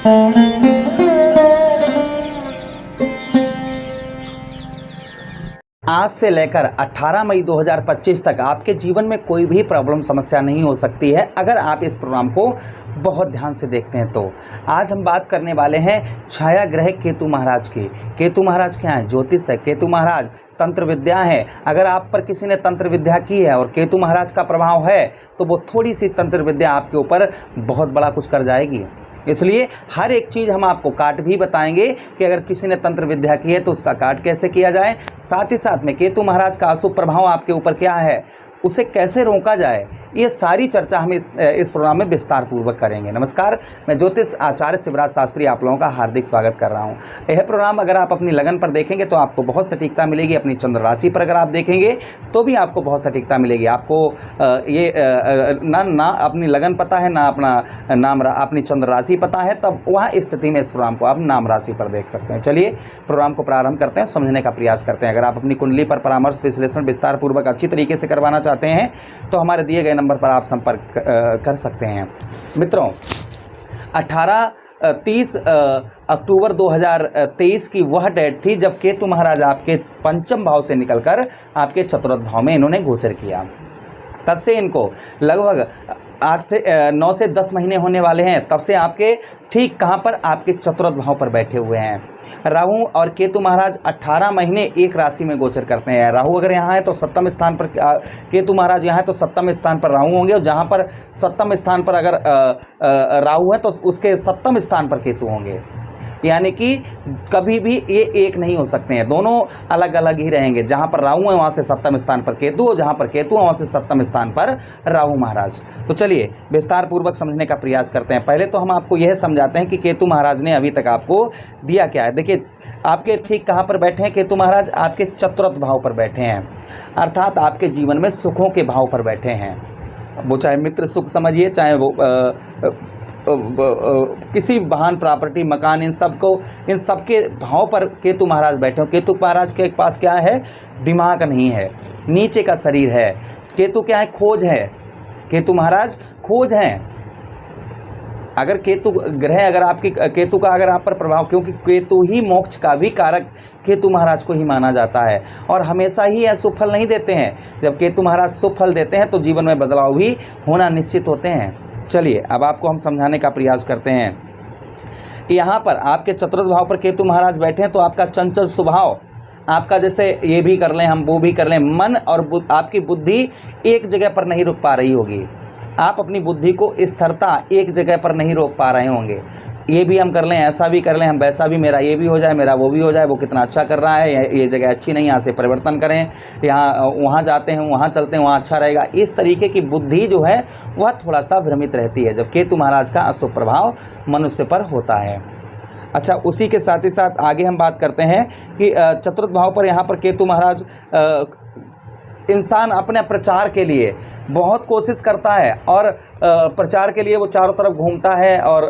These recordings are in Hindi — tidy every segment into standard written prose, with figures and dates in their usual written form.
आज से लेकर 18 मई 2025 तक आपके जीवन में कोई भी प्रॉब्लम समस्या नहीं हो सकती है अगर आप इस प्रोग्राम को बहुत ध्यान से देखते हैं तो। आज हम बात करने वाले हैं छाया ग्रह केतु महाराज की। केतु महाराज क्या है? ज्योतिष है। केतु महाराज तंत्र विद्या है। अगर आप पर किसी ने तंत्र विद्या की है और केतु महाराज का प्रभाव है तो वो थोड़ी सी तंत्र विद्या आपके ऊपर बहुत बड़ा कुछ कर जाएगी। इसलिए हर एक चीज़ हम आपको काट भी बताएंगे कि अगर किसी ने तंत्र विद्या की है तो उसका काट कैसे किया जाए, साथ ही साथ में केतु महाराज का अशुभ प्रभाव आपके ऊपर क्या है, उसे कैसे रोका जाए, ये सारी चर्चा हम इस प्रोग्राम में विस्तार पूर्वक करेंगे। नमस्कार, मैं ज्योतिष आचार्य शिवराज शास्त्री आप लोगों का हार्दिक स्वागत कर रहा हूं। यह प्रोग्राम अगर आप अपनी लगन पर देखेंगे तो आपको बहुत सटीकता मिलेगी। अपनी चंद्र राशि पर अगर आप देखेंगे तो भी आपको बहुत सटीकता मिलेगी। आपको ना अपनी लगन पता है, ना अपना नाम अपनी चंद्र राशि पता है, तब वहाँ स्थिति में इस प्रोग्राम को आप नाम राशि पर देख सकते हैं। चलिए प्रोग्राम को प्रारंभ करते हैं, समझने का प्रयास करते हैं। अगर आप अपनी कुंडली पर परामर्श विश्लेषण विस्तार पूर्वक अच्छी तरीके से करवाना चाहते हैं तो हमारे दिए गए नंबर पर आप संपर्क कर सकते हैं। मित्रों, 30 अक्टूबर 2023 की वह डेट थी जब केतु महाराज आपके पंचम भाव से निकलकर आपके चतुर्थ भाव में इन्होंने गोचर किया। तब से इनको लगभग 9 से 10 महीने होने वाले हैं। तब से आपके ठीक कहाँ पर, आपके चतुर्थ भाव पर बैठे हुए हैं। राहु और केतु महाराज 18 महीने एक राशि में गोचर करते हैं। राहु अगर यहाँ है तो सप्तम स्थान पर, केतु महाराज यहाँ है तो सप्तम स्थान पर राहु होंगे, और जहाँ पर सप्तम स्थान पर अगर राहु है तो उसके सप्तम स्थान पर केतु होंगे। यानी कि कभी भी ये एक नहीं हो सकते हैं, दोनों अलग अलग ही रहेंगे। जहाँ पर राहु है वहाँ से सप्तम स्थान पर केतु, और जहाँ पर केतु है वहाँ से सप्तम स्थान पर राहु महाराज। तो चलिए विस्तार पूर्वक समझने का प्रयास करते हैं। पहले तो हम आपको यह समझाते हैं कि केतु महाराज ने अभी तक आपको दिया क्या है। देखिए, आपके ठीक कहाँ पर बैठे हैं केतु महाराज? आपके चतुर्थ भाव पर बैठे हैं, अर्थात आपके जीवन में सुखों के भाव पर बैठे हैं। वो चाहे मित्र सुख समझिए, चाहे वो किसी वाहन, प्रॉपर्टी, मकान, इन सब के भाव पर केतु महाराज बैठे हो। केतु महाराज के पास क्या है? दिमाग नहीं है, नीचे का शरीर है। केतु क्या है? खोज है। केतु महाराज खोज हैं। अगर केतु ग्रह अगर आपकी केतु का अगर आप पर प्रभाव, क्योंकि केतु ही मोक्ष का भी कारक केतु महाराज को ही माना जाता है, और हमेशा ही शुभ फल नहीं देते हैं। जब केतु महाराज शुभ फल देते हैं तो जीवन में बदलाव भी होना निश्चित होते हैं। चलिए अब आपको हम समझाने का प्रयास करते हैं। यहाँ पर आपके चतुर्थ भाव पर केतु महाराज बैठे हैं तो आपका चंचल स्वभाव, आपका जैसे ये भी कर लें हम वो भी कर लें, मन और आपकी बुद्धि एक जगह पर नहीं रुक पा रही होगी। आप अपनी बुद्धि को स्थिरता एक जगह पर नहीं रोक पा रहे होंगे। ये भी हम कर लें, ऐसा भी कर लें, हम वैसा भी, मेरा ये भी हो जाए, मेरा वो भी हो जाए, वो कितना अच्छा कर रहा है, ये जगह अच्छी नहीं, यहाँ से परिवर्तन करें, यहाँ वहाँ जाते हैं, वहाँ चलते हैं, वहाँ अच्छा रहेगा। इस तरीके की बुद्धि जो है वह थोड़ा सा भ्रमित रहती है जब केतु महाराज का अशुभ प्रभाव मनुष्य पर होता है। अच्छा, उसी के साथ ही साथ आगे हम बात करते हैं कि चतुर्थ भाव पर यहाँ पर केतु महाराज, इंसान अपने प्रचार के लिए बहुत कोशिश करता है और प्रचार के लिए वो चारों तरफ घूमता है और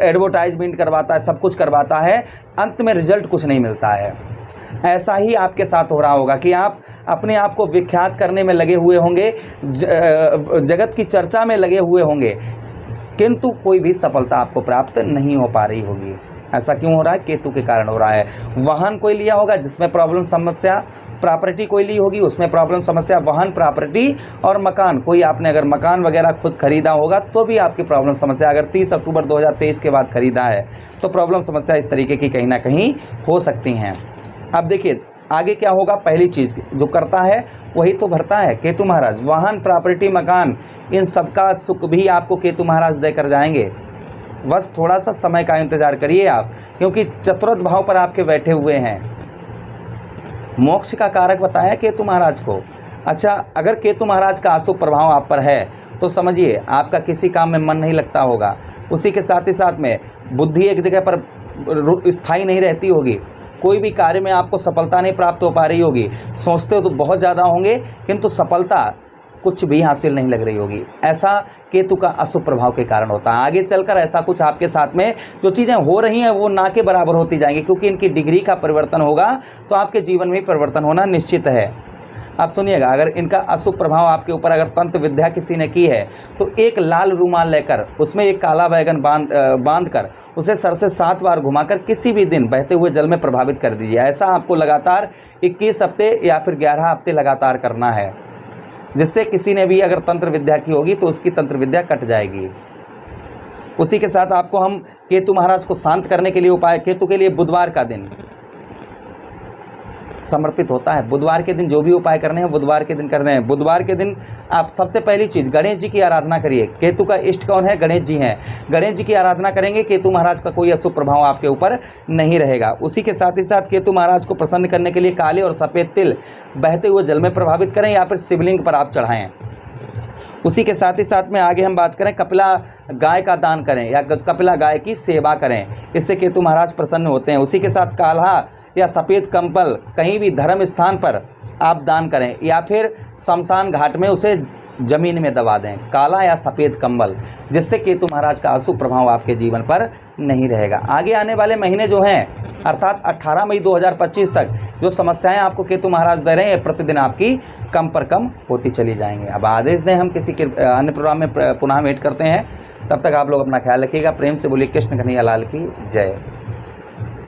एडवर्टाइजमेंट करवाता है, सब कुछ करवाता है, अंत में रिजल्ट कुछ नहीं मिलता है। ऐसा ही आपके साथ हो रहा होगा कि आप अपने आप को विख्यात करने में लगे हुए होंगे, जगत की चर्चा में लगे हुए होंगे, किंतु कोई भी सफलता आपको प्राप्त नहीं हो पा रही होगी। ऐसा क्यों हो रहा है? केतु के कारण हो रहा है। वाहन कोई लिया होगा जिसमें प्रॉब्लम समस्या, प्रॉपर्टी कोई ली होगी उसमें प्रॉब्लम समस्या, वाहन, प्रॉपर्टी और मकान, कोई आपने अगर मकान वगैरह खुद खरीदा होगा तो भी आपकी प्रॉब्लम समस्या, अगर 30 अक्टूबर 2023 के बाद खरीदा है तो प्रॉब्लम समस्या इस तरीके की कहीं ना कहीं हो सकती हैं। अब देखिए आगे क्या होगा। पहली चीज़ जो करता है वही तो भरता है केतु महाराज। वाहन, प्रॉपर्टी, मकान, इन सब का सुख भी आपको केतु महाराज देकर जाएंगे। बस थोड़ा सा समय का इंतजार करिए आप, क्योंकि चतुर्थ भाव पर आपके बैठे हुए हैं। मोक्ष का कारक बताया केतु महाराज को। अच्छा, अगर केतु महाराज का अशुभ प्रभाव आप पर है तो समझिए आपका किसी काम में मन नहीं लगता होगा। उसी के साथ ही साथ में बुद्धि एक जगह पर स्थायी नहीं रहती होगी। कोई भी कार्य में आपको सफलता नहीं प्राप्त हो पा रही होगी। सोचते तो बहुत ज़्यादा होंगे किंतु सफलता कुछ भी हासिल नहीं लग रही होगी। ऐसा केतु का अशुभ प्रभाव के कारण होता है। आगे चलकर ऐसा कुछ आपके साथ में जो चीज़ें हो रही हैं वो ना के बराबर होती जाएंगी, क्योंकि इनकी डिग्री का परिवर्तन होगा तो आपके जीवन में परिवर्तन होना निश्चित है। आप सुनिएगा, अगर इनका अशुभ प्रभाव आपके ऊपर अगर तंत्र विद्या किसी ने की है तो एक लाल रूमाल लेकर उसमें एक काला बैगन बांध कर उसे सर से 7 बार घुमाकर किसी भी दिन बहते हुए जल में प्रभावित कर दीजिए। ऐसा आपको लगातार 21 हफ्ते या फिर 11 हफ्ते लगातार करना है, जिससे किसी ने भी अगर तंत्र विद्या की होगी तो उसकी तंत्र विद्या कट जाएगी। उसी के साथ आपको हम केतु महाराज को शांत करने के लिए उपाय, केतु के लिए बुधवार का दिन समर्पित होता है। बुधवार के दिन जो भी उपाय करने हैं बुधवार के दिन करने हैं। बुधवार के दिन आप सबसे पहली चीज़ गणेश जी की आराधना करिए। केतु का इष्ट कौन है? गणेश जी हैं। गणेश जी की आराधना करेंगे, केतु महाराज का कोई अशुभ प्रभाव आपके ऊपर नहीं रहेगा। उसी के साथ ही साथ केतु महाराज को प्रसन्न करने के लिए काले और सफ़ेद तिल बहते हुए जल में प्रभावित करें या फिर शिवलिंग पर आप चढ़ाएँ। उसी के साथ ही साथ में आगे हम बात करें, कपिला गाय का दान करें या कपिला गाय की सेवा करें, इससे केतु महाराज प्रसन्न होते हैं। उसी के साथ काल्हा या सफ़ेद कंबल कहीं भी धर्म स्थान पर आप दान करें या फिर शमशान घाट में उसे ज़मीन में दबा दें, काला या सफ़ेद कंबल, जिससे केतु महाराज का अशुभ प्रभाव आपके जीवन पर नहीं रहेगा। आगे आने वाले महीने जो हैं अर्थात 18 मई 2025 तक जो समस्याएं आपको केतु महाराज दे रहे हैं प्रतिदिन आपकी कम पर कम होती चली जाएंगी। अब आदेश दें, हम किसी के अन्य प्रोग्राम में पुनः वेट करते हैं। तब तक आप लोग अपना ख्याल रखिएगा। प्रेम से बोलिए कृष्ण कन्हैया लाल की जय।